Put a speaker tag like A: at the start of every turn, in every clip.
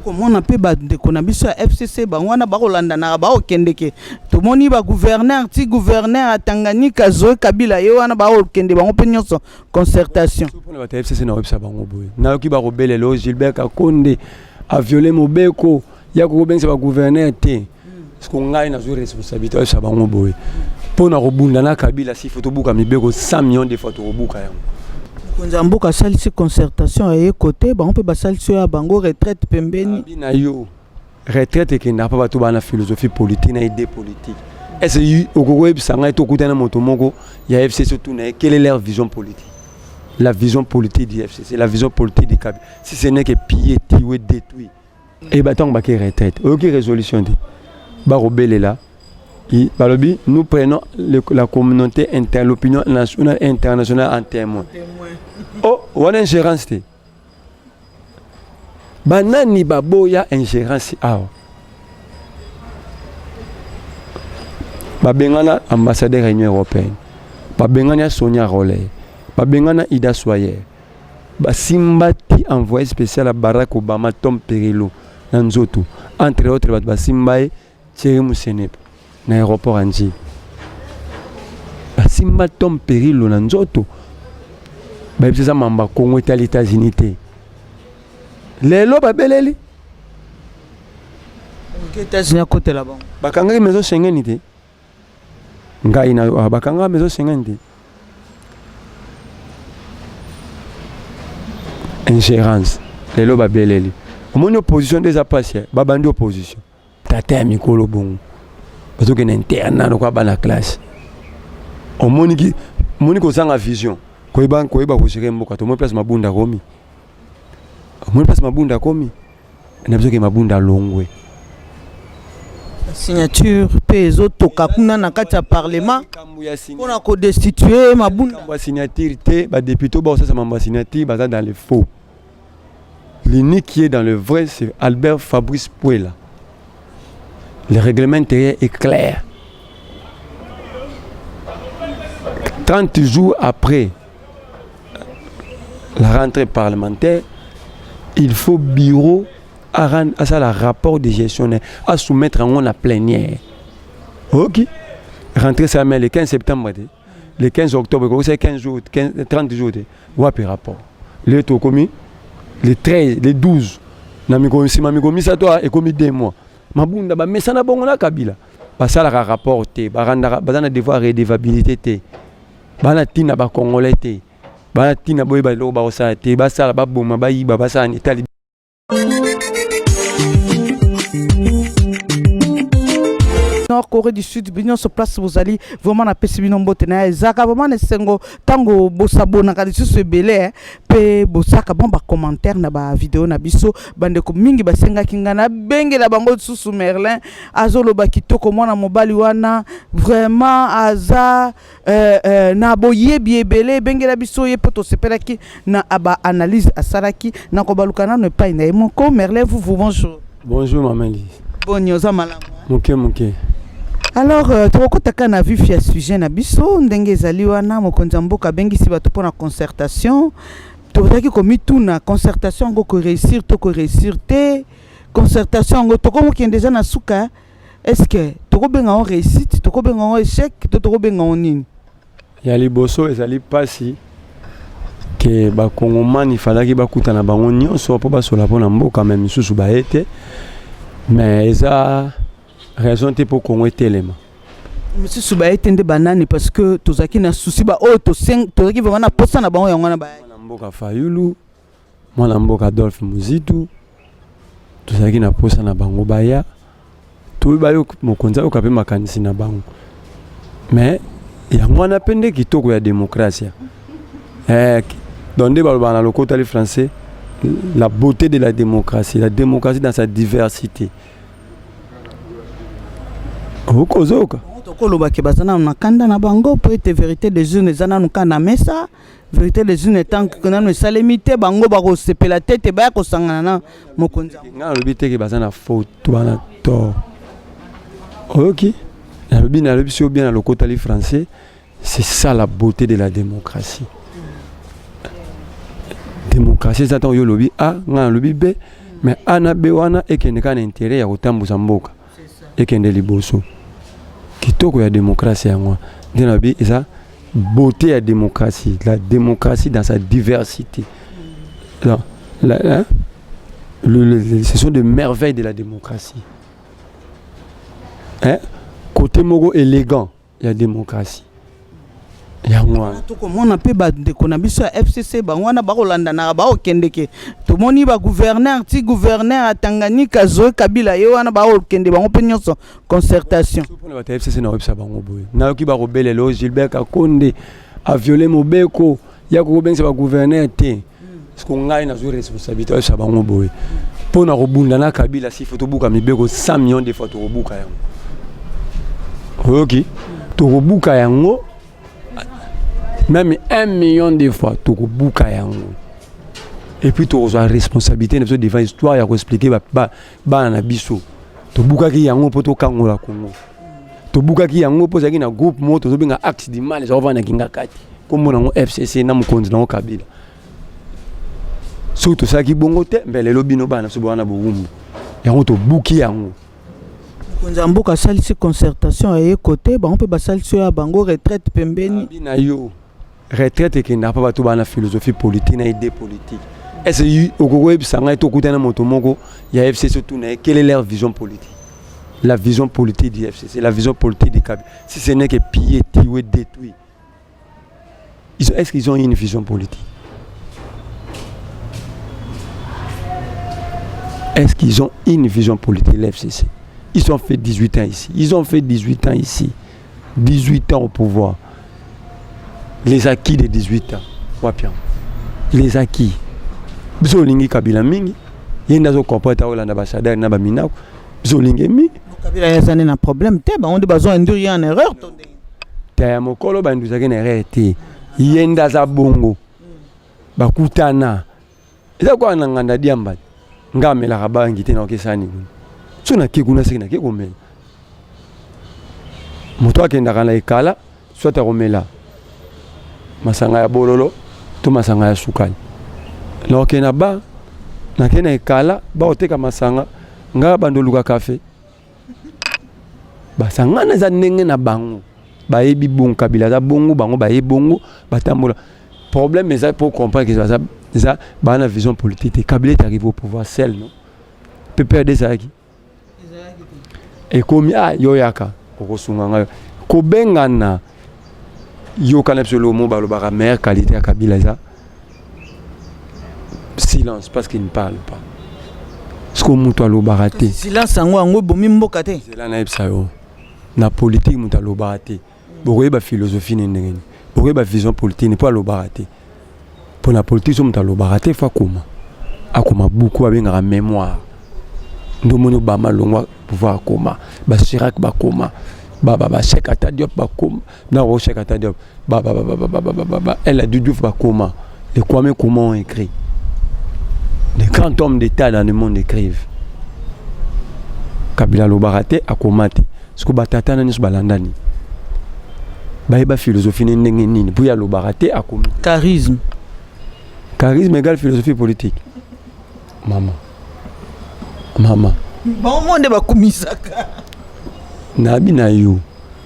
A: Comment on appelle de Konabiso FCC, Bangwana Barolanda Narabao Kendeke. Tout le monde va gouverneur, petit gouverneur à Tanganyika, Zoé Kabila, Yoana Bao Kende, Bango Pignon, concertation.
B: Le FCC n'a pas de boy. Naoki Barobele, Gilbert Kakonde a violé Mobeko, Yako Ben, c'est le gouverneur. Ce qu'on a une responsabilité, c'est Bango Boy. Pour nous rebondir Kabila, si Photobouka Mibeko 100 millions de photos au Bouka.
A: Konzamboka salisi concertation à côté, on peut passer sur la bango retraite pembeni.
B: Retraite qui n'a pas tout dans la philosophie politique, na idée politique. Est-ce que au Congo ça n'a tout coûté na motomongo, il y a FCC surtout quelle est leur vision politique? La vision politique du FCC, la vision politique du Kabila. Si ce n'est que piller, tuer, détruire. Et bah tant que retraite, aucune résolution dit. Barobel est là. Nous prenons la communauté interne, l'opinion nationale et internationale en témoin. Oh, on a ingérence. Banani baboya ingérence. Babengana ambassadeur de l'Union européenne. Babengana Sonia Rollet. Babengana Ida Soyer. Basimbati envoyé spécial à Barack Obama Tom Perello. Nanzoto. Entre autres, Basimbaye Thierry Moussenep. Na aéroport Anji. Basimba Tom Perello Nanzoto. Babisa mamba Congo et les États-Unis. Lelo babeleli.
A: Les États-Unis à côté là-bas.
B: Bakanga maison Schengen ité. Ngai na bakanga maison Schengen ité. Ingérence. Lelo babeleli. Mon opposition des appasiers, babandi opposition. Tata mikolo bon. Parce que n'interne na quoi ba la classe. O moniki moniko sanga vision. Koiba ko shire mboka to mo place mabunda komi. Mo place mabunda komi. Na besoin que mabunda longwe.
A: Signature peso toka kuna na kati ya parlement. On a ko destituer mabunda.
B: Ba signature té ba député ba ça mamba signature ba dans les faux. L'unique qui est dans le vrai c'est Albert Fabrice Puela. Le règlement intérieur est clair. 30 jours après la rentrée parlementaire, il faut bureau à ça le rapport de gestionnaire à soumettre en la plénière. Ok. Rentrée ça le 15 septembre, le 15 octobre, c'est 15 jours, 30 jours. Wapi rapport. Le tout commis, le 13, le 12. Si ma commis ça toi et commis 2 mois. Mabunda ba mesana bongo na Kabila. Ba sala ka rapport te, ba randa ba na devoir redevabilité te. Ba na tina ba congolais te. Ba na tina boy ba lo ba osala te, ba sala ba boma ba yiba ba sala ni tali.
A: Nord Corée du Sud, bignon sur place vous allez vraiment na pesi bino mbote na ezaka vraiment ne sengo tango bosabo na kadisu se belé pe bosaka bon ba commentaire na ba vidéo na biso bande ko mingi basenga kinga na benge la bango susu Merlin azolo ba kitoko mwana mobali wana vraiment aza na boye biebele benge la biso ye poto sepelaki na aba analyse asaraki na ko balukana ne pas na moko Merlin vous bonjour.
B: Bonjour maman Lise.
A: Bonjour malamu.
B: Moke.
A: Alors, tu as vu le sujet na biso ndenge zali wana mokonzi mboka bengi si bato pona concertation tu as commis tout na concertation ngo ko réussir te concertation ngo to ko ki déjà na suka est-ce que to ko benga on réussite to ko benga on échec to ko benga on nini
B: ya liboso ezali pasi ke ba kongomani falaki bakuta na bango nyonso po basola pona mboka même susu ba été mais eza raison te pour Congo téléma.
A: Monsieur Soubaye tende banani parce que tozaki na souci ba o to seng tozaki vraiment na posa na bango yango na ba.
B: Mboka Fayulu, mwana mboka Adolphe Muzitu. Tozaki na posa na bango baya. Tu bayo mokonza okape makanisi na bango. Mais yango na pende kitoko ya démocratie. Donde balobana lokota les français la beauté de la démocratie dans sa diversité. Okozoka
A: tokoloba ke bazana na kanda na bango peut être vérité des unes ezana nukana mesa vérité des unes tant que na no salemité bango ba ko sepela tete ba ko sangana na mokonza
B: nga lobité ke bazana faute wana to OK na lobi so bien na lokota li français c'est ça la beauté de la démocratie. Démocratie ça tant yo lobi a nga lobi b mais ana bewana ekende kana intérêt ya kotambusa mboka ekende liboso kitoko ya démocratie yango ndena bi eza beauté ya démocratie, la démocratie dans sa diversité. Ce sont des merveilles de la démocratie. Hein? Côté mogo élégant, il y a démocratie.
A: tokomona mpe bandeko na biso ya FCC bango wana bakolandana bakokendeke tomoni bagouverneur ti gouverneur ya Tanganyika Zoe Kabila ye wana bakokende bango mpe nyonso concertation
B: mpona bato ya FCC na webisa bango boye nayoki bakobelelo Gilbert Kakonde aviole Mobeko ya kokobengisa bagouverneur te siko ngai nazwi responsabilité webisa bango boye mpona kobunda na Kabila si fo tobuka mibeko 100 millions de fois tokobuka yango oyoki tokobuka yango même 1 million de fois tu buka yango et puis tu as responsabilité devant l'histoire ya ko expliquer ba na biso to buka ki yango poto kangola Congo to buka ki yango po zaki na groupe moto to binga axe di mal za ovana kinga kati comme na FCC na mukonzi na Kabila surtout ça ki bongo te mbele lobino bana so bana bowumbu yango to buki yango
A: konzambuka salisi concertation ya côté ba on peut basalisi ya bango retraite pembeni
B: bina yo retraite qui n'a pas tout la philosophie politique na idée politique est-ce que au Congo bisanga to kutana moto moko ya FCC surtout na quelle est leur vision politique la vision politique du FCC la vision politique du Kabila si ce n'est que piller tuer détruire est-ce qu'ils ont une vision politique est-ce qu'ils ont une vision politique l'FCC ils ont fait 18 ans ici 18 ans au pouvoir. Les acquis de 18 ans. Wapian. Les acquis. Biso lingi Kabila mingi. Yenda zo comporta Hollande ambassadeur na ba minako. Biso lingi mingi.
A: Kabila yazane na problème te ba on de besoin induire en erreur to.
B: Ta mokolo ba nduzake na erreur te. Yenda za bongo. Bakutana. Eza kwa na nganda diamba. Ngamela kabangi te na okesani. Sona kikuna sekina kikomela. Moto akenda kana ekala soit akomela. Masanga ya bololo to masanga ya sukali loke na ba na kena ekala ba oteka masanga nga bandoluka café basanga na za ndenge na bango ba yebi bon Kabila za bongo bango ba yebongo batambola problème est pour comprendre que ça ba na vision politique Kabila est arrivé au pouvoir seul non peut perdre ça qui et comme yo yaka kosunga nga ko bengana yo kana absolument mo balobaka meilleure qualité à Kabila ça silence parce qu'il ne parle pas ce que muto alobaka te
A: silence ngo bomi mboka te
B: c'est là na epsa yo na politique muto alobaka te bokoye ba philosophie ne ndenge bokoye ba vision politique ne pas alobaka te pour la politique so muto alobaka te fa koma akoma beaucoup abengaka mémoire ndomoni ba malongwa pouvoir koma ba Chirac ba koma Cheikh Anta Diop bakoma na Cheikh Anta Diop elle a Diouf bakoma les Kwame comment ont écrit les grands hommes d'état dans le monde écrivent Kabila lobarate akomate ce que batata na niso balandani ba philosophie ndenge nini pour ya lobarate akomate
A: charisme
B: égale philosophie politique maman
A: bon monde bakumisaka
B: nabi na yo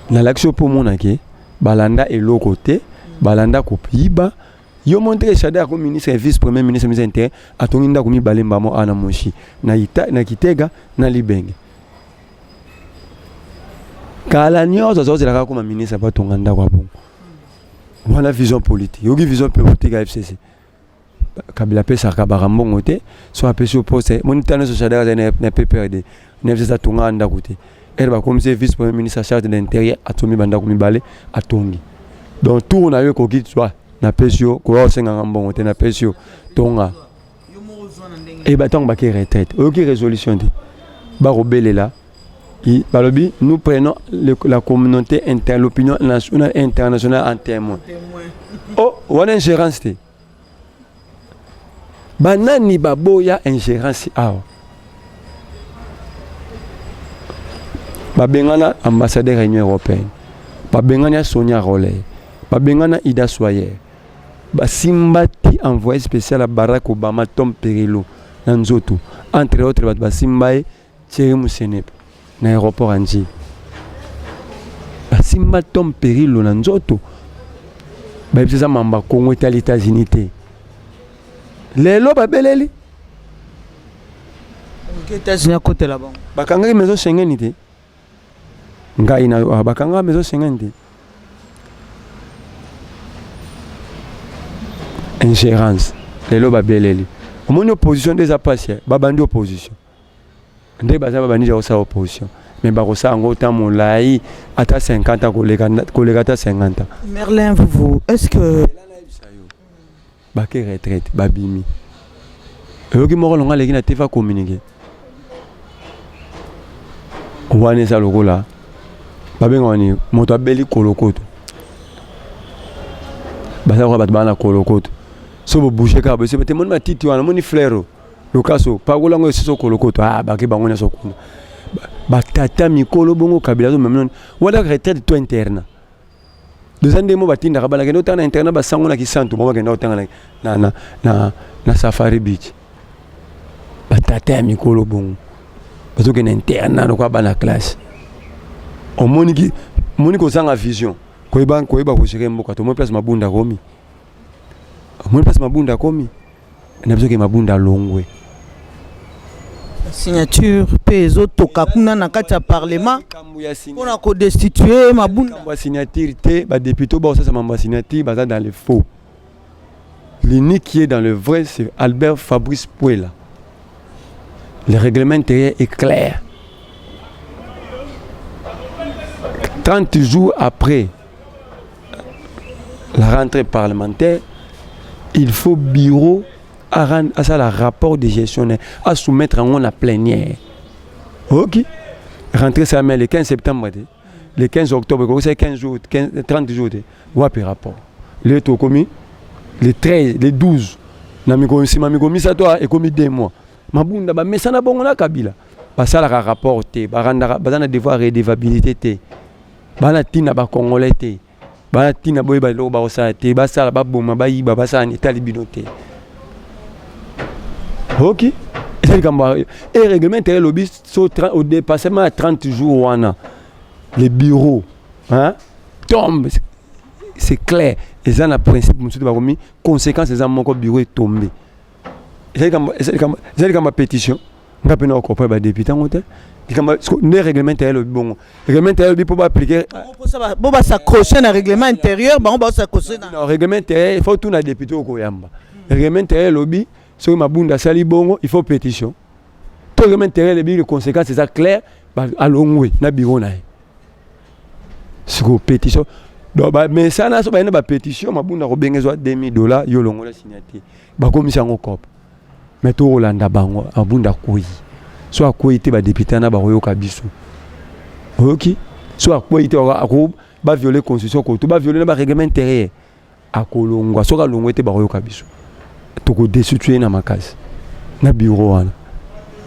B: na l'action pour monake balanda eloko te balanda kopiba yo montre Chada comme ministre et vice premier ministre ministre intérieur atonginda komi balemba mo ana moshi na Kitega na Libenge kala nyozo zo zela comme ministre ba tonganda kwa bongo wana vision politique yogi vision politique à FCC Kabila pesa kabarambongo te so apesi au poste monitana so Chada na PPRD na FCC tonganda kote elle va comme vice premier ministre charge de l'intérieur atomi banda komi balé atongi donc tout on a eu koki soit na pesio ko senga mbongo te na pesio tonga et batang ba ki retraite aucune résolution ba robelela balobi nous prenons la communauté interne l'opinion nationale et internationale en témoin oh wana ingérence te banani baboya ingérence awa babengana ambassadeur Union européenne babengana Sonia Rollet babengana Ida Soyer basimbati envoyé spécial à Barack Obama Tom Perello na nzoto entre autres bato basimba ye Thierry Musenepe na aéroport anji basimba Tom Perilo na nzoto bayebisa mamba Congo etali États-Unis te lelo babeleli
A: États-Unis à côté là-bas
B: bakangaki maison Schengen te ngai na bakanga maison Schengen te ingérence lelo babeleli omoni opposition des apasier babandi opposition nde baza babandi sa opposition mais bakosa ngo ta molai ata 50 ans koleka ta 50 ans.
A: Merlin vous est-ce que
B: bake retraite babimi oyoki moko longa leki na tefa communiquer wane sa lokola babenga wani moto abeli kolokoto baza ko bat bana kolokoto so bo bouger ka bo se te mon matiti wana moni flero lokaso pa ko lango so kolokoto bake bango na so kuna batata mikolo bongo kabila zo même wala retraite to interne deuxième demo batinda kabala kendo tana interne ba sango na kisantu mo bakenda otanga na Safari Beach batata mikolo bongo bazo ke na interne no kwa bana classe o moni ko sanga vision ko iba ko shire mboka to mo place mabunda komi mo place mabunda komi na bezo ke mabunda longwe
A: signature peso toka kuna na kati ya parlement on a ko destituer mabunda
B: ba signature te ba député ba ça mamba signature ba dans les faux. L'unique qui est dans le vrai c'est Albert Fabrice Puela. Le règlement intérieur est clair. 30 jours après la rentrée parlementaire, il faut bureau à ça le rapport de gestionnaire à soumettre en la plénière. Ok. Rentrer ça mais le 15 septembre, le 15 octobre, c'est 15 jours, 30 jours. Wapi rapport. Le tout commis, le 13, le 12. Si ma commis ça toi et commis 2 mois. Ma bunda ba mais ça na bongo na kabila. Ba ça le rapport te, ba randa ba na devoir redevabilité te. Ba na tina ba congolais te. Ba na tina boy ba lo ba ça te, ba ça ba boma ba yi ba ça ni talibinote. Ok. Et le règlement intérieur lobby au dépassement à 30 jours les bureaux tombent. C'est clair. Et ça, le principe, conséquence, c'est que mon bureau est tombé. C'est comme ma pétition. Je ne sais pas si député. Le règlement intérieur, bon. Le règlement intérieur, il faut appliquer.
A: Bon, s'accrocher dans le règlement intérieur, on va s'accrocher dans
B: le règlement intérieur. Il faut tout le député au Koyamba. Le règlement intérieur, lobby. Si ma bunda sali bongo, il faut pétition. Tout le monde intérêt les conséquences, c'est ça clair. À l'ongwe, na bureau na. C'est quoi pétition? Donc mais ça na so ba na pétition, ma bunda ko bengezo $2,000 yo longo la signature. Ba komisa ngo cop. Mais to Rolanda bango, a bunda koyi. So akoyi te ba député na ba royo kabiso. OK? So akoyi te ko ba violer constitution ko to ba violer na ba règlement intérieur. Akolongwa so ka longwe te ba royo kabiso. Toko destitué na makasi na bureau wana.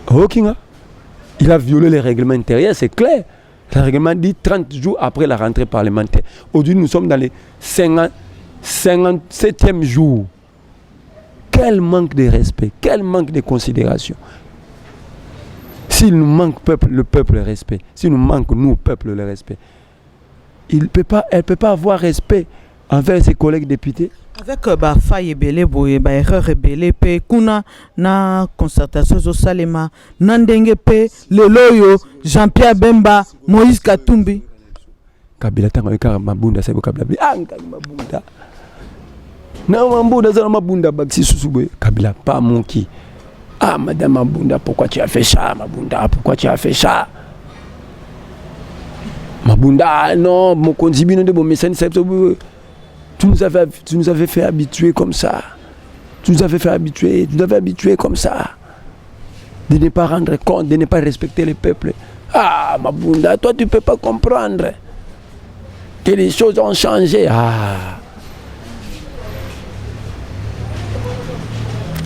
B: Okinga il a violé les règlements intérieurs, c'est clair. Le règlement dit 30 jours après la rentrée parlementaire. Aujourd'hui nous sommes dans les 57e jour. Quel manque de respect, quel manque de considération. S'il nous manque le peuple le respect, s'il nous manque nous peuple le respect, elle peut pas avoir respect envers ses collègues députés.
A: Avec faille belé boye ba erreur belé pe kuna na concertation zo salema nandenge pe le loyo Jean-Pierre Bemba Moïse Katumbi
B: Kabila tanga ka mabunda sebo Kabila ngali mabunda na mabunda za mabunda baksi susubwe Kabila pas monki madame Mabunda pourquoi tu as fait ça Mabunda pourquoi tu as fait ça Mabunda non mon konzibino de bon message tu nous avais fait habituer comme ça. Tu nous avais habitué comme ça. De ne pas rendre compte, de ne pas respecter le peuple. Mabunda, toi tu ne peux pas comprendre que les choses ont changé.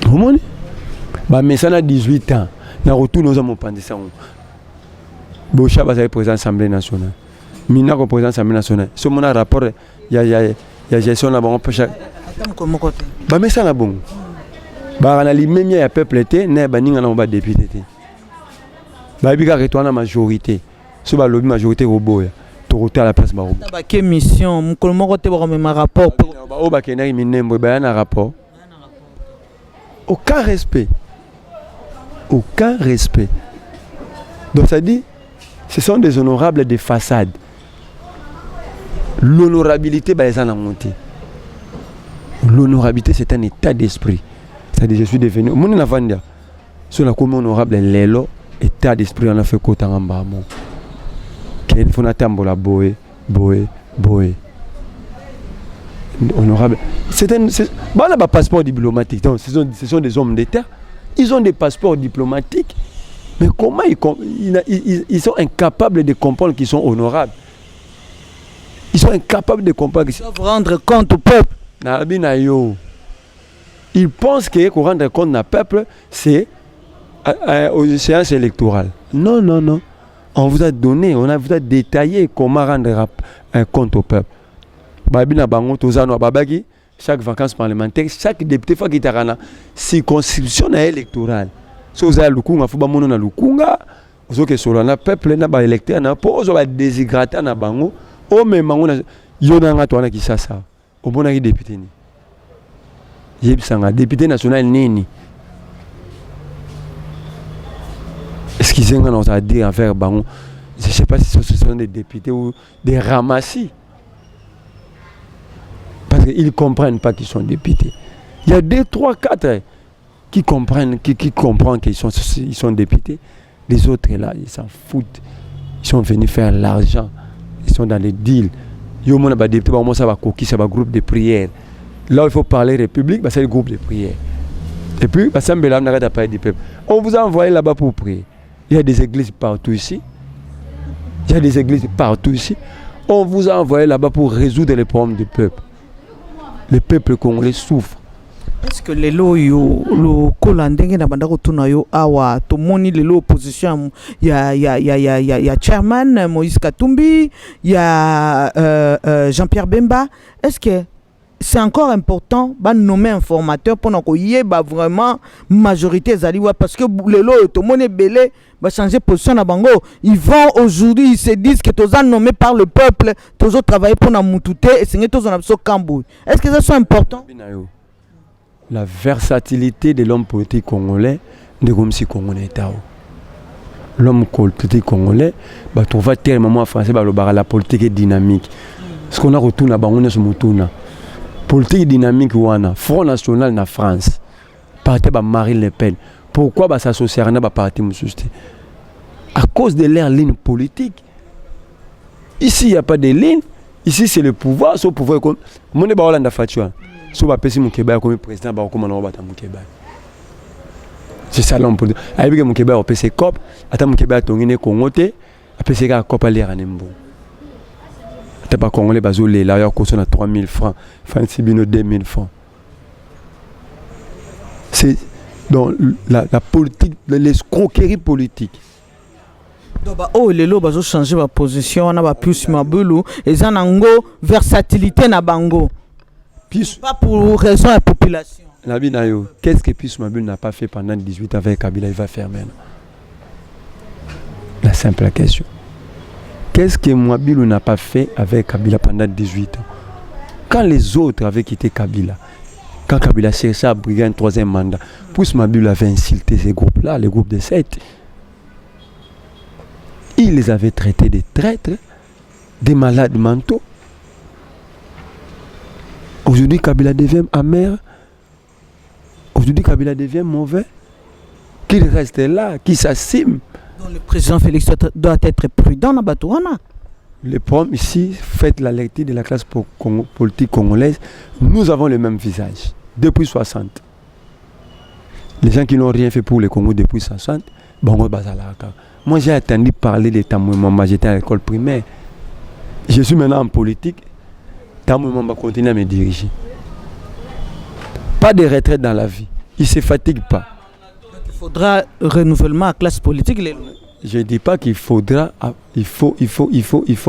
B: Vous comprenez? Mais ça a 18 ans. Je retourne aux hommes pendant ça. Bocha va être président de l'Assemblée nationale. Mina est président de l'Assemblée nationale. Ce mon rapport, il y a gestion là-bas, on peut chaque. Mais ça là bon. Bah, même il y a peuple était, n'est pas n'inga n'a pas député. Bah, il y a la majorité. Ce bah, lobby majorité robot. Toroté à la place bah.
A: Bah, quelle mission? Mon comment côté voir même rapport.
B: Bah, au bah, qu'il y a un rapport. Aucun respect. Aucun respect. Donc ça dit, ce sont des honorables de façade. L'honorabilité, bah, ils en ont monté. L'honorabilité, c'est un état d'esprit. C'est-à-dire, je suis devenu. Mon navandia, sur la commune honorable, l'élo, état d'esprit, on a fait côté en bas. Qu'il faut attendre la boé. Honorable. C'est un. Bon, on a un passeport diplomatique. Donc, ce sont des hommes d'État. Ils ont des passeports diplomatiques. Mais comment ils sont incapables de comprendre qu'ils sont honorables? Ils sont incapables de comprendre qu'ils
A: doivent rendre compte au peuple.
B: Ils pensent que pour rendre compte au peuple, c'est aux séances électorales. Non. On vous a donné, on vous a détaillé comment rendre un compte au peuple. Chaque vacances parlementaires, chaque député qui est en circonscription électorale. Si vous avez le Lukunga, il faut que vous Lukunga. Vous avez le peuple, vous avez électeur, vous avez déshydraté, vous avez même qui ça. Vous avez député. Député national nini. Excusez-moi, on a dit envers Bango. Je ne sais pas si ce sont des députés ou des ramassis. Parce qu'ils ne comprennent pas qu'ils sont députés. Il y a 2, 3, 4 qui comprennent qu'ils sont députés. Les autres là, ils s'en foutent. Ils sont venus faire l'argent. Ils sont dans les deals. Il y a des députés, ça va coquille, ça va groupe de prière. Là, il faut parler République, c'est le groupe de prière. Et puis, on vous a envoyé là-bas pour prier. Il y a des églises partout ici. On vous a envoyé là-bas pour résoudre les problèmes du peuple. Le peuple congolais souffre.
A: Est-ce que les lois le colandeng na banda kutuna yo awa to moni les lois opposition ya chairman Moïse Katumbi, ya Jean-Pierre Bemba, est-ce que c'est encore important de nommer informateur pour qu'on y ait vraiment majorité zaliwa parce que les lois to moni belé va changer position à bango. Ils vont aujourd'hui, ils se disent que tous nommés par le peuple, tous travailler pour na mutute et c'est tous en abso Kambou. Est-ce que ça soit important?
B: La versatilité de l'homme politique congolais de comme si congolais tao. L'homme politique congolais va trouver tellement en français la politique est dynamique. Ce qu'on a retourné à bango sur mutuna. Politique dynamique ouana, Front National na France. Parti par Marine Le Pen. Pourquoi s'associer à un parti moussousti? À cause de leur ligne politique. Ici, il n'y a pas de ligne. Ici, c'est le pouvoir. C'est le pouvoir. Mon est Baolanda Fatua. Si on peut mon Québec comme président, on va mon Québec. C'est ça l'homme politique. Avec mon Québec, on peut se cop. Attends, mon Québec, on est Congoté. Après, c'est qu'à cop à l'air à Nembo. T'es pas Congolais, bazolé. Là, il y a un 3 000 francs. Fancy Bino 2 000 francs. C'est. Donc la politique, l'escroquerie politique.
A: Donc les lois ont changé ma position, on a plus ma boulot et ça n'a versatilité na bango. Pas pour raison de la population.
B: Qu'est-ce que Pius Mabul n'a pas fait pendant 18 ans avec Kabila, il va faire maintenant? La simple question. Qu'est-ce que Mabul n'a pas fait avec Kabila pendant 18 ans? Quand les autres avaient quitté Kabila, quand Kabila cherchait à briguer un 3e mandat, Pius Mabul avait insulté ces groupes-là, les groupes de 7. Il les avait traités de traîtres, des malades mentaux. Aujourd'hui, Kabila devient amer. Aujourd'hui, Kabila devient mauvais. Qu'il reste là, qu'il s'assume.
A: Donc le président Félix doit être prudent dans Batouana.
B: Le problème ici, faites la lecture de la classe politique congolaise. Nous avons le même visage depuis 60. Les gens qui n'ont rien fait pour le Congo depuis 60, Bango Bazalaka. Moi, j'ai attendu parler de Tamouimamba, j'étais à l'école primaire. Je suis maintenant en politique. Tamouimamba continue à me diriger. Pas de retraite dans la vie. Il ne se fatigue pas.
A: Il faudra renouvellement à la classe politique.
B: Je ne dis pas qu'il faudra, il faut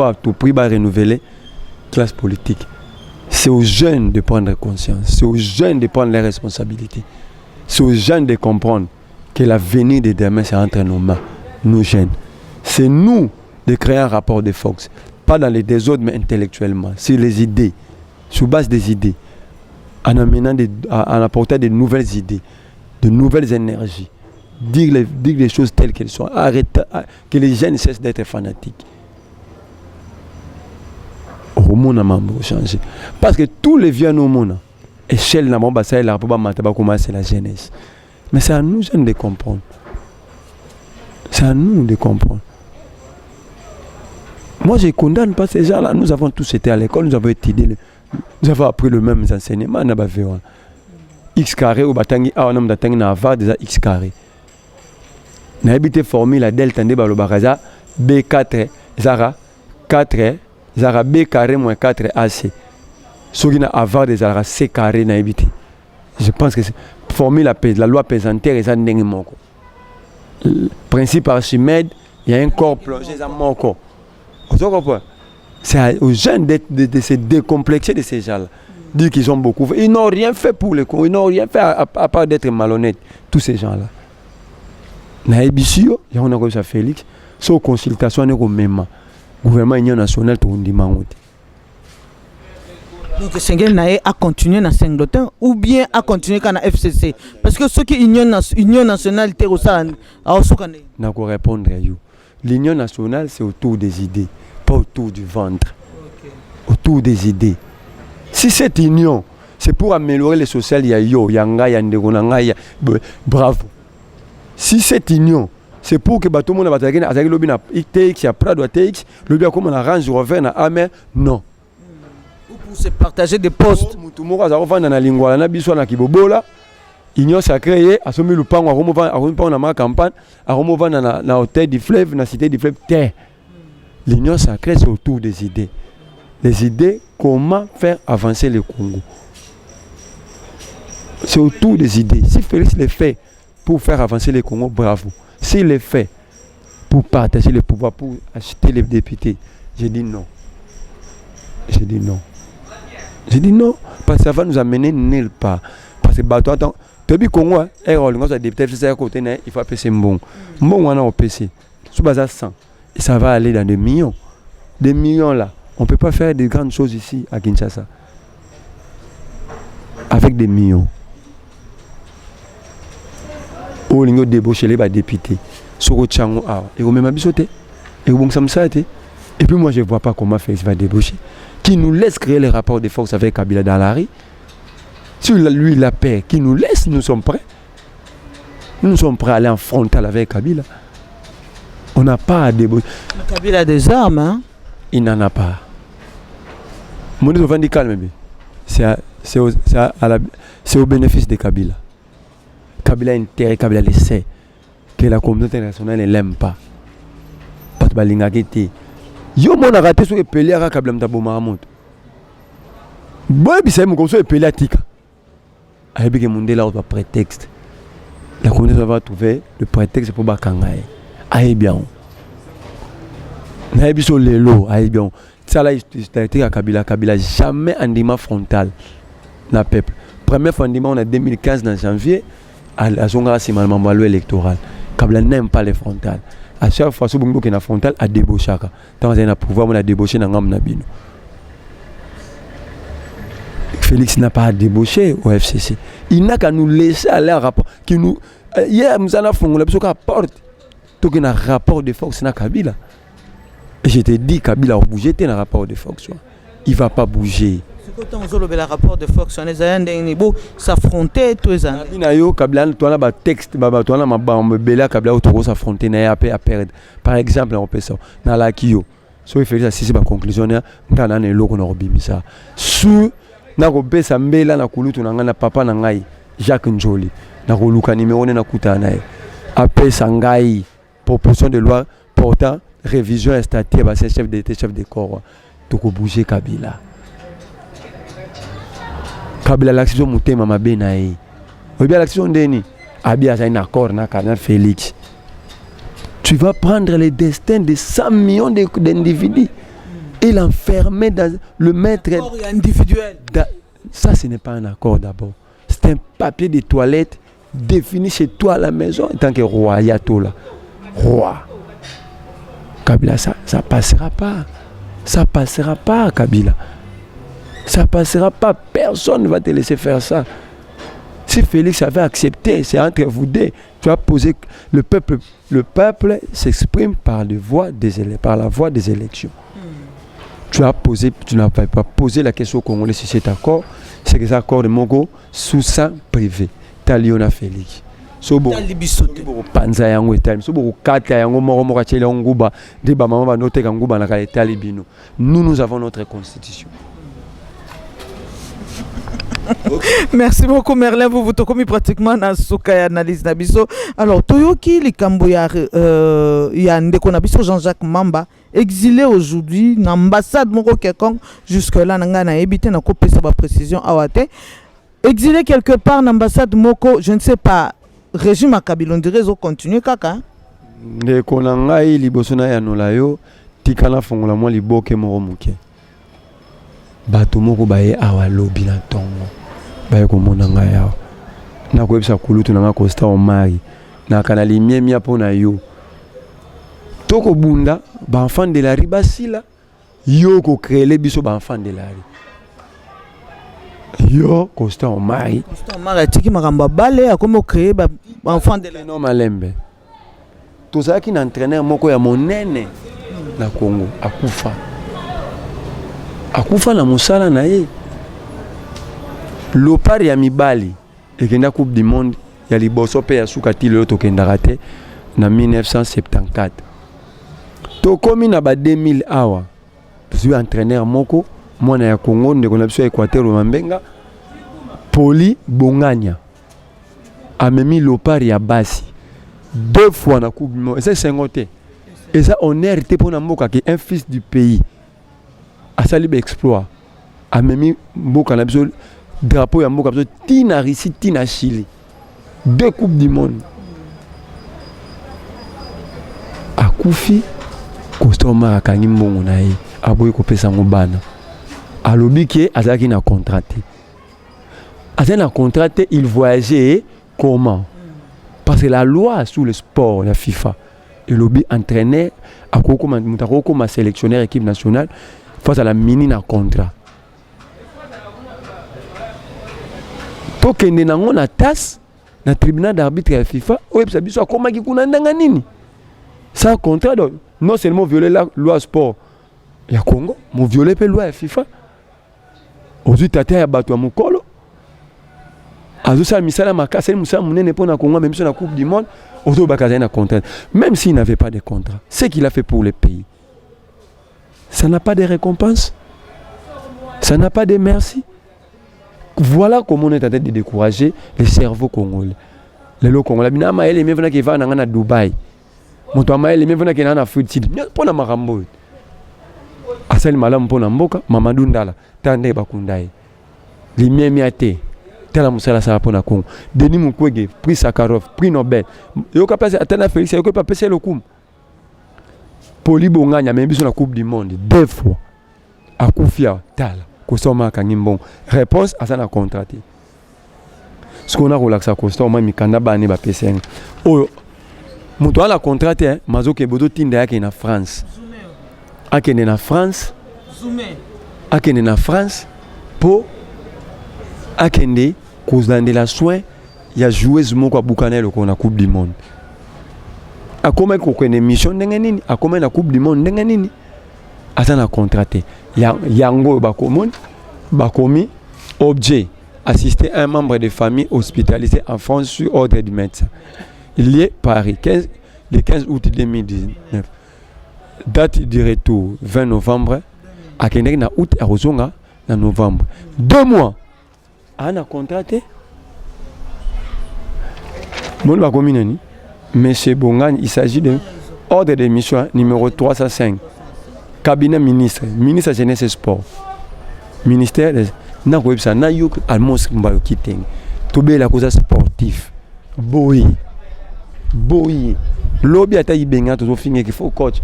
B: à tout prix renouveler la classe politique. C'est aux jeunes de prendre conscience, c'est aux jeunes de prendre les responsabilités. C'est aux jeunes de comprendre que l'avenir de demain, c'est entre nos mains, nous jeunes. C'est nous de créer un rapport de force. Pas dans les désordres, mais intellectuellement. C'est les idées, sur base des idées. En apportant de nouvelles idées, de nouvelles énergies. Dire les choses telles qu'elles sont. Arrêter, que les jeunes cessent d'être fanatiques. Au monde a changé. Parce que tous les vieux au monde, échelle n'a pas ça, la comment c'est la jeunesse. Mais c'est à nous jeunes de comprendre. C'est à nous de comprendre. Moi, je ne condamne pas ces gens-là. Nous avons tous été à l'école, nous avons étudié, nous avons appris le même enseignement. X carré ou batangi a on a batangi na avoir déjà X carré. Na habité formule la delta de balobaraza B4 zara 4 zara B carré moins 4 AC. Ce qui n'a avoir des zara C carré na habité. Je pense que c'est formule la loi pesantaire et ça n'est pas principe Archimède, il y a un corps plongé dans mon corps. Vous comprenez? C'est aux jeunes de se décomplexer de ces gens-là. Dire qu'ils ont beaucoup fait. Ils n'ont rien fait pour les cons. Ils n'ont rien fait à part d'être malhonnêtes. Tous ces gens-là. Naïbisio, il y a un à Félix. Sans consultation, il y a un gouvernement union national tout le monde.
A: Donc Senghel Naé a continué dans Singleton ou bien a continué dans la FCC. Parce que ceux qui union nationale étaient au sein à Osokane.
B: Je vais répondre à vous. L'union nationale, c'est autour des idées, pas autour du ventre. Okay. Autour des idées. Si cette union, c'est pour améliorer le social, il y a yo, yanga, yandegonanga, bravo. Si cette union, c'est pour que tout le monde va dire que le bien TX, il y a Prado TX, le bien comme on arrange, revient à Amer, non.
A: Ou pour se partager des postes.
B: Tout le monde va revendre dans la lingua, la nabiso na kibobola. Union sacrée, à somme le pan, à remover dans ma campagne, à remover dans la hôtel du fleuve, dans la cité du fleuve, terre. L'union sacrée, c'est autour des idées. Les idées, comment faire avancer le Congo. C'est autour des idées. Si Félix le fait pour faire avancer le Congo, bravo. S'il le fait pour partager le pouvoir, pour acheter les députés, j'ai dit non. J'ai dit non. J'ai dit non, parce que ça va nous amener nulle part. Parce que, attends, Tobi Congo, il faut appeler bon. Bon, on a au PC. Sous base 100. Et ça va aller dans des millions. Des millions là. On ne peut pas faire de grandes choses ici à Kinshasa. Avec des millions. Au lieu de débaucher les députés. Soro Tchango, et au même abisoté. Et au bon samsaté. Et puis moi, je ne vois pas comment Félix va débaucher. Qui nous laisse créer les rapports de force avec Kabila dans la rue. Si lui, la paix, qui nous laisse, nous sommes prêts. Nous sommes prêts à aller en frontal avec Kabila. On n'a pas à débaucher.
A: Kabila a des armes, hein?
B: Il n'en a pas. Mon Dieu, on va calme. C'est au bénéfice de Kabila. Kabila a intérêt, Kabila le sait. Que la communauté internationale ne l'aime pas. Pas de balingagité. Yo, mon a raté sur le pelé à Kabila Mtabo Mahamoud. Bon, il s'est mis sur le pelé à Tika. Avec le monde là, on va prétexte. La communauté va trouver le prétexte pour Bakangaï. Aïe bien. N'aïe bien les lots, aïe bien. Ça là, c'est à Kabila jamais un débat frontal dans le peuple. Premier fondement on a 2015 dans janvier, à Zonga c'est malheureusement loi électorale. Kabila n'aime pas les frontales. À chaque fois, ce qui est frontal a débauché. Tant qu'on a pouvoir, on a débauché dans le Nabino. Félix n'a pas débauché au FCC. Il n'a qu'à nous laisser aller un rapport qui nous. Hier, nous allons faire un rapport. Tout un rapport de force dans Kabila. Et je te dis, Kabila a bougé dans le rapport de force. Il ne va pas bouger.
A: Quand on a le rapport de force, on est s'affronter tous les années.
B: Kabila, tu as un texte, tu as un s'affronter, à perdre. Par exemple, on peut ça. Dans la Kio, si il fait ça, c'est ma conclusion. On a un logo dans le ça. Sous na robesa mbela na kulutu na ngana papa na ngai Jacques Njoli na koluka numéro na kutana appel sangai proposition de loi portant révision et statut ba chef d'état chef de corps to ko bouger Kabila l'action mutema mabe na ye obia l'action ndeni abia za un accord na kana Félix. Tu vas prendre le destin de 100 millions d'individus et l'enfermer dans le maître
A: individuel.
B: Ça, ce n'est pas un accord d'abord. C'est un papier de toilette définis chez toi à la maison en tant que roi, Ayatollah. Roi. Kabila, ça passera pas. Ça passera pas, Kabila. Ça passera pas. Personne ne va te laisser faire ça. Si Félix avait accepté, c'est entre vous deux. Tu as posé le peuple s'exprime par la voie des élections. Tu n'as pas posé la question au Congolais sur cet accord. C'est que cet accord de Mogo sous sang privé. Taliona Félix. Sobo panza yango etali sobo kata yango moko chela nguba de ba mama ba note ka nguba na kale talibino. Nous avons notre constitution.
A: Merci beaucoup Merlin, vous tokomi pratiquement na suka ya analyse na biso. Alors toyoki likambo ya ndeko na biso Jean-Jacques Mamba exilé aujourd'hui na ambassade moko quelconque jusque là nga na ebité na kopesa ba précision awate exilé quelque part na ambassade moko je ne sais pas régime à Kabila on dirait zo continuer kaka
B: ndeko na ngai liboso na ya nolayo tikala fongola mo liboke moko muke bato moko baye awa lobi na tongo baye komona ngai awa na koyebisa kulutu na nga Costa Omari na kanali miemia pona yo toko bunda ba enfant de la ribasila yo ko créer biso ba enfant de la yo Costa Omari
A: tiki makamba bale akomo créer ba enfant de la
B: no malembe tozaki na entraîneur moko ya monene na Congo akufa na musala na ye lopari ya mibali ekenda coupe du monde ya liboso pe ya sukati lelo tokendaka te na 1974 tokomi na ba 2000 awa tozwi entraîneur moko mwana ya Congo ndeko na biso ya Équateur Mambenga Poli Bonganya amemi lopari ya basi 2 fois na coupe du monde et c'est 50 et ça honneur te pona mboka ki un fils du pays asali be exploit amemi mboka na biso drapeau ya mboka biso tina Russie tina Chili 2 coupes du monde akufi Costa Omari akangi mbongo na ye aboyi kopesa ngo bana alobi ke azalaki na contrat il voyageait comment parce que la loi sur le sport la FIFA et lobby entraîneur akokoma sélectionneur équipe nationale face à la mini na contrat tokende nango na TAS na tribunal d'arbitre ya FIFA oyebisa biso akomaki kuna ndanga nini sans contrat donc non seulement violer la loi sport ya Congo mo violer pe loi ya FIFA ozui tata ya bato ya mokolo azosala misala makasi musala munene pona Congo même sur la coupe du monde ozo bakazana na contrat même s'il n'avait pas de contrat ce qu'il a fait pour le pays ça n'a pas de récompense ça n'a pas de merci. Voilà comment on est en train de décourager les cerveaux congolais. Les locaux congolais, bina maël et qui va à Dubaï. Mon toi maël et qui va en Afrique. Pour la marambo. Asel malam pour Namboka, Mamadou Ndala, Tande Bakundai. Les miamiate, Tela Moussala Sarapona Congo. Denis Mukwege, prix Sakharov, prix Nobel. Yoka place à Tana Félix, Yoka pas passer le coup. Poli Bonganya, même sur la Coupe du Monde, 2 fois. À Koufia, Tala. Costa Omari kangimbon réponse à ça na contraté ce qu'on a relaxé Costa Omari mikanda bani ba peseng oh muto ala contraté mazoke bodo tinda yake na France akende na France po akende kozande la soin ya joueuse moko abukana loko na coupe du monde akoma ko kene mission ndenge nini akoma na coupe du monde ndenge nini ata na contraté yango bakomi objet assister un membre de famille hospitalisé en France sur ordre du médecin. Il y est Paris le 15 août 2019 date du retour 20 novembre à Kendek na août à Rozonga na novembre 2 mois on a contraté mon bakomi nani monsieur Bongani il s'agit de ordre de mission numéro 305 cabinet ministre jeunesse et sport ministère na websa na yok almos mbalo kiteng tobe la cause sportif boy lobby ata ibenga to finir qu'il faut coach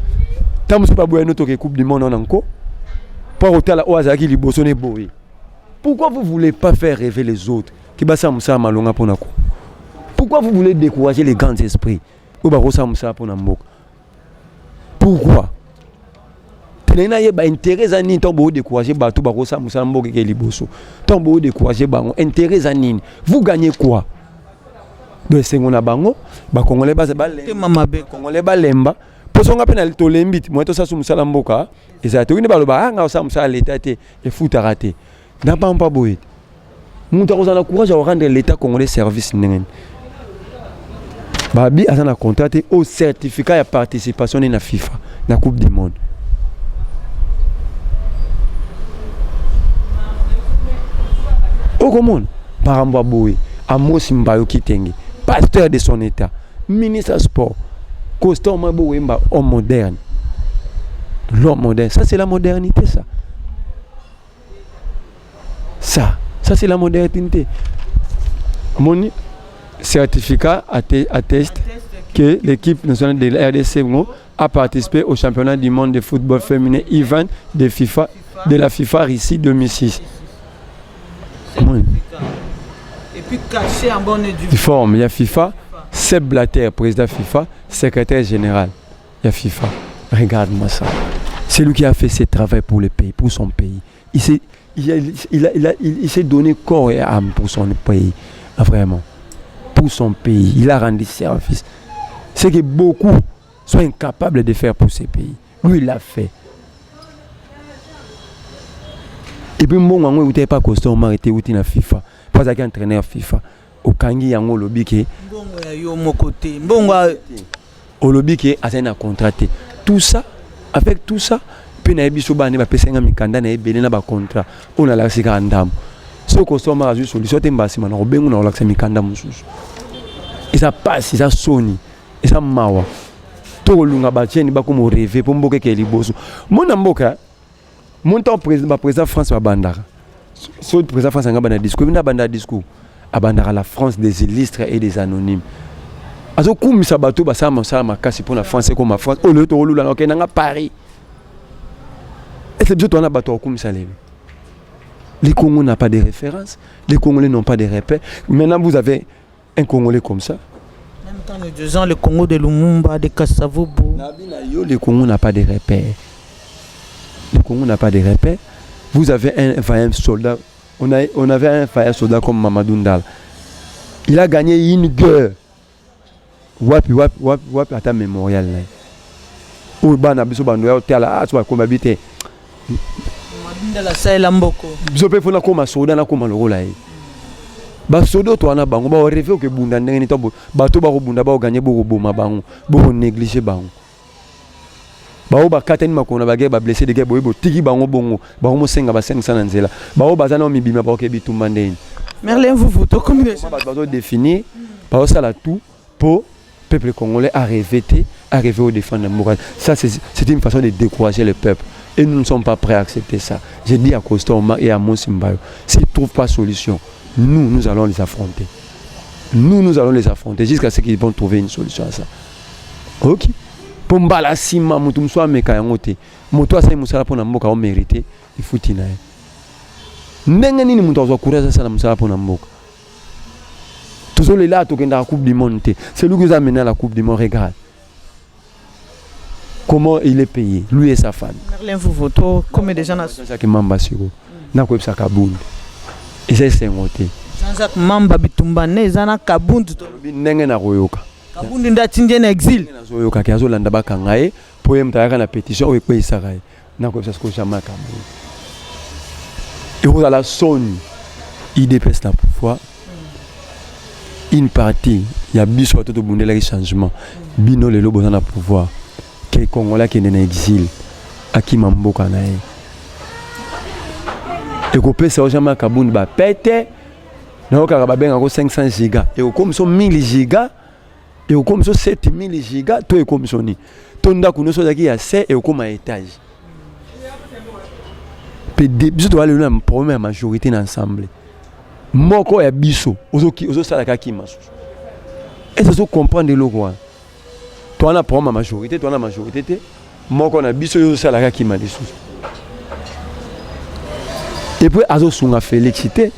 B: tam so pas boyano to ke coupe du monde encore pour hôtel au azaki liboso ne boy pourquoi vous voulez pas faire rêver les autres qui basa musa malonga pona ko Pourquoi vous voulez décourager les grands esprits? Pourquoi? Tenez ba intérêt à nini tombo décourager ba tout ba rosa musala mboke ke liboso. Tombo décourager bango intérêt à nini? Vous gagnez quoi? De sengona bango ba congolais ba congolais ba lemba. Posonga pe na to lembit mo to sasu musala mboka. Eza to ni ba loba anga sa musala l'état te et foot raté. Na pas boy. Muta ko na courage à rendre l'état congolais service nenen. Babi a contraté au certificat de participation na FIFA, na Coupe du Monde. Au monde, Baramba Boy, Amos Mbayo Kitenge, pasteur de son état, ministre sport, Constant Mabouemba, homme moderne. L'homme moderne, ça c'est la modernité, ça. Ça c'est la modernité. Mon certificat atteste que l'équipe nationale de la RDC a participé au championnat du monde de football féminin Ivan de la FIFA Russie 2006.
A: Et puis caché en bonne et due
B: forme, il y a FIFA, Seb Blatter, président FIFA, secrétaire général. Il y a FIFA. Regarde-moi ça. C'est lui qui a fait ce travail pour le pays, pour son pays. Il s'est donné corps et âme pour son pays. Vraiment. Pour son pays. Il a rendu service. C'est que beaucoup sont incapables de faire pour ces pays. Lui, il l'a fait. Et puis, moi, je n'étais pas constant, je n'étais pas dans FIFA. Parce qu'il y a un entraîneur FIFA. Au Kangi, il y a un lobby qui est. Au lobby qui est à contraté. Tout ça, avec tout ça, puis na ebiso ba ne ba pesa nga mikanda na ebele na ba contrat on a la sika ndam so customer a juste solution tembasi mana obengu na la mikanda mususu et ça passe ça soni et ça mawa to lunga ba tieni ba ko mo rêver pour mboke ke liboso mona mboka mon temps président France ba bandara so président France nga bana discours na banda discours abandara la France des illustres et des anonymes azo kumisa bato ba sama makasi pour la France comme la France au lieu to lula na kenanga Paris. Et c'est bien bateau comme ça. Les Congolais n'ont pas de référence, les Congolais n'ont pas de repères. Maintenant, vous avez un Congolais comme ça.
A: Même dans les 2 ans, le Congo de Lumumba, de Kassavobo.
B: Le Congo n'a pas de repères. Le Congo n'a pas de repères. Vous avez un vaillant soldat. On avait un vaillant soldat comme Mamadou Ndala. Il a gagné une guerre. Wapi à ta mémorial. Urbana biso bandoya hôtel à soit comme habité.
A: La salle Mboko.
B: Je peux faire comme soda na comme le rôle là. Ba sodo to na bango ba rêver que bunda ndenge to bato ba bunda ba gagner bo boma bango bo négliger bango. Ba ba kateni makona ba ba blessé de bo tiki bango bongo ba mo senga ba 500 na nzela. Ba bazana mi bima ba ke bitumba ndeni.
A: Merlin vous to comme
B: ba définir ba ça la tout pour peuple congolais arriver au défendre le ça c'est une façon de décourager le peuple et nous ne sommes pas prêts à accepter ça. J'ai dit à Costa Omar et à Monsimbayo, s'ils ne trouvent pas solution, nous allons les affronter. Nous allons les affronter jusqu'à ce qu'ils vont trouver une solution à ça. Ok. Pour mbala sima mutu mswa meka yangote. Moto asa musala pona mboka o mérité, il faut tinaye. Ndenge nini mutu azwa courage ça na musala pona mboka. Tous les là, à la Coupe du Monde. C'est lui qui nous a amené à la Coupe du Monde. Regarde. Comment il est payé, lui et sa femme.
A: Merlin vous voto, comme des gens à
B: ça qui m'a bassiré. N'a quoi ça Kabound. Et c'est un côté.
A: Jean-Jacques Mamba bitumba ne zana Kabound.
B: N'engue na royoka.
A: Kabound nda tindie na exil.
B: Na royoka ki azolanda ba kangaye pour yemtaka na pétition o ekwe isakai. N'a quoi ça ko chama Kabound. Et vous à la sonne. Il dépêche la pouvoir. Une partie, il y a biso tout le monde changement. Bino le lobo dans le pouvoir. Que Congolais qui est en exil, à qui mamboka nae. Et qu'on peut se rejoindre à Kabound ba pété. Nous avons ben 500 gigas. Et au comme son 1000 gigas. Et au comme son 7000 gigas. Tout est comme son ni. Tout le monde a dit à 7 et au comme à étage. Puis biso doit aller dans première majorité ensemble. Moko ya biso ozo sala kaki masu. Et ça se comprendre de l'eau. Toi na pour ma majorité, toi na majorité te. Moko na biso ozo sala kaki malisu. Et puis azo sunga Félix cité.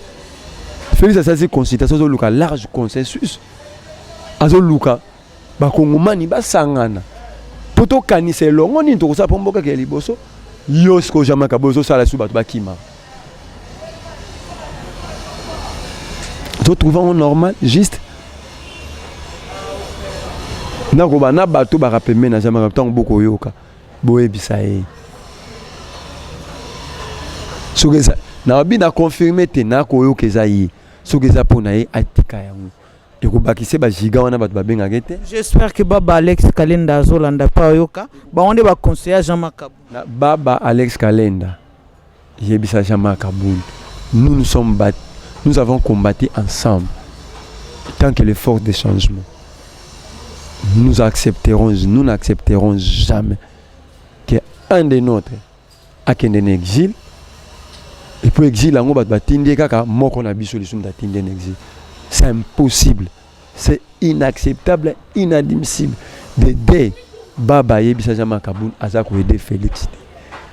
B: Félix a saisi consultation sur le large consensus. azoluka bakongomani basangana po tokanisa elongo nini tokosala mpo mboka ya liboso yo siko jamaka bozosala su bato bakima totrouvant normal juste nakoba na bato bakapembe na jamaka ntango bokoyoka boyebisa ye soki eza nabi na confirme te nakoyoka eza ye soki eza mpo na ye atika yango ekobakise bajiga wana bato babengaka te.
A: J'espère que baba Alex Kalenda azolanda pa oyoka baonde baconseiller Jean Makabou
B: na baba Alex Kalenda yebisa Jean Makabou nous avons combattu ensemble tant que les forces de changement nous n'accepterons jamais qu'un de nôtres akende en exil et pour exil yango bato batindi kaka moko na biso lisu ndatindi en exil. C'est impossible, c'est inacceptable, inadmissible d'aider Baba Yebisa Jean Makabou à aider Félix.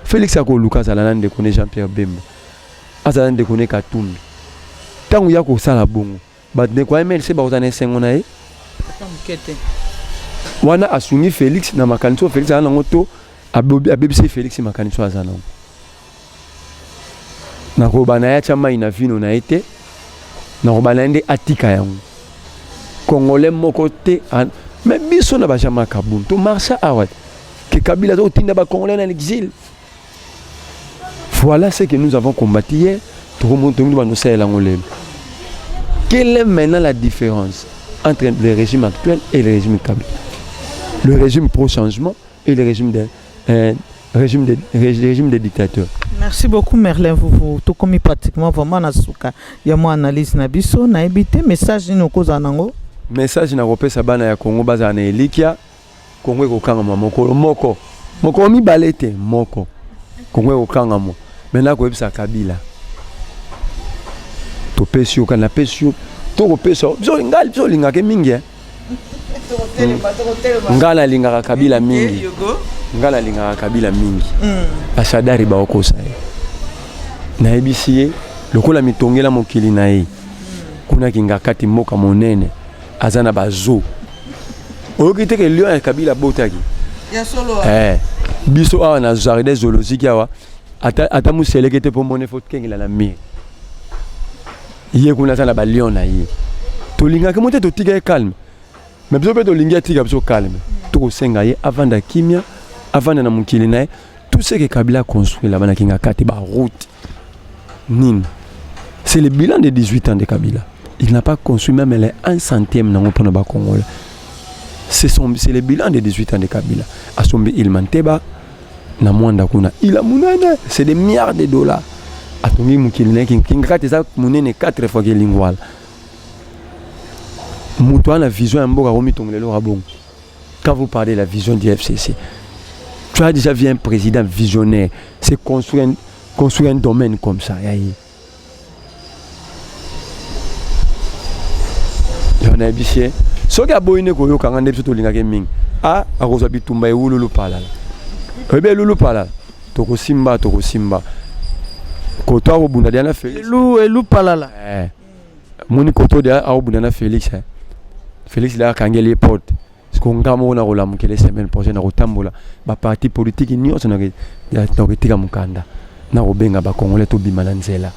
B: Félix a Lucas Alanan de connaître Jean-Pierre Bemba, Azalan de connaître Katumbi. Tant qu'il y a que ça la bongo, bah de quoi même c'est baouzane sengonae. Wana asuni Félix na makanso Félix a nangoto a BBC Félix makanso azana. Na ko banaya chama ina vino na été. Normalement atika yango congolais moko te mais biso na ba Jean Makabou to marcha awat que Kabila to tinda ba congolais en exil. Voilà ce que nous avons combattu hier. Quelle est maintenant la différence entre le régime actuel et le régime Kabila? Le régime pro-changement et le régime des dictateurs.
A: Merci beaucoup Merlin, vous tout comme pratiquement vraiment na suka ya mo analyse na biso na ebité message ni okoza nango
B: message na kopesa bana ya Congo baza na elikia Congo ekokanga moko mi balete moko Congo ekokanga mo maintenant ko ebisa Kabila to pesio kana pesio to ko peso zo linga ke mingi ngala linga Kabila mingi ngala linga Kabila mingi ashadari ba okosa na ebisiye lokola mitongela mokili na ye kuna kinga kati moka monene azana bazo okite ke lion ya Kabila botaki
A: ya solo
B: biso awa na jardin zoologique awa ata muselekete po mone faut kengela na mire ye kuna sana ba lion na ye to linga ke mote to tiga calme mais biso pe to linga tiga biso calme to ko senga ye avant da kimia avant na mokili na ye tout ce que Kabila construit là-bas na kinga kati ba route Nine. C'est le bilan de 18 ans de Kabila. Il n'a pas construit même les 1 centième dans le Congolais. C'est le bilan de 18 ans de Kabila. Asombi il manteba na mwanda kuna. Il a munane, c'est des milliards de dollars. Atongi mukiline kingati za munene 4 fois que lingwal. Muto na vision mboka romi tongolelo rabon. Quand vous parlez de la vision du FCC, tu as déjà vu un président visionnaire, c'est construire un domaine comme ça. On a habitué. Ce qui a beau une koyo quand on est plutôt linga gaming. Ah, à cause de tumba et lulu pala. Ebe lulu pala. Toko simba. Koto au bundadiana Félix.
A: Lulu pala là.
B: Moni koto dia au bundana Félix. Félix là kangeli porte. Ce qu'on a mon rôle à mon la semaine prochaine à Rotambola. Ba parti politique ni on a tika mukanda. Na robenga ba Congolais to bimananzela.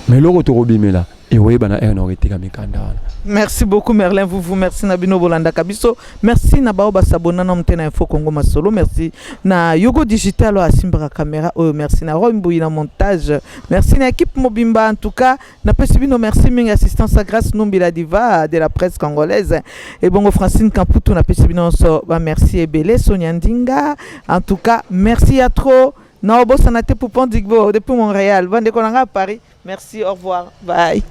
B: Mais loko to robimela et oyeba na eno tika mikanda.
A: Merci beaucoup Merlin, vous merci Nabino Bolanda Kabiso, merci Nabao Basabona Namtena Info Congo Masolo, merci na Yogo Digital à Simbra Caméra, merci na Rombouy na montage, merci na équipe Mobimba en tout cas, na Pesibino merci ming assistance à grâce Numbila Diva de la presse congolaise et bongo Francine Camputo na Pesibino so merci Ebele Sonia Ndinga, en tout cas merci à trop. Na Obo Sanate Poupon Digbo depuis Montréal, Vande Konanga à Paris. Merci, au revoir. Bye.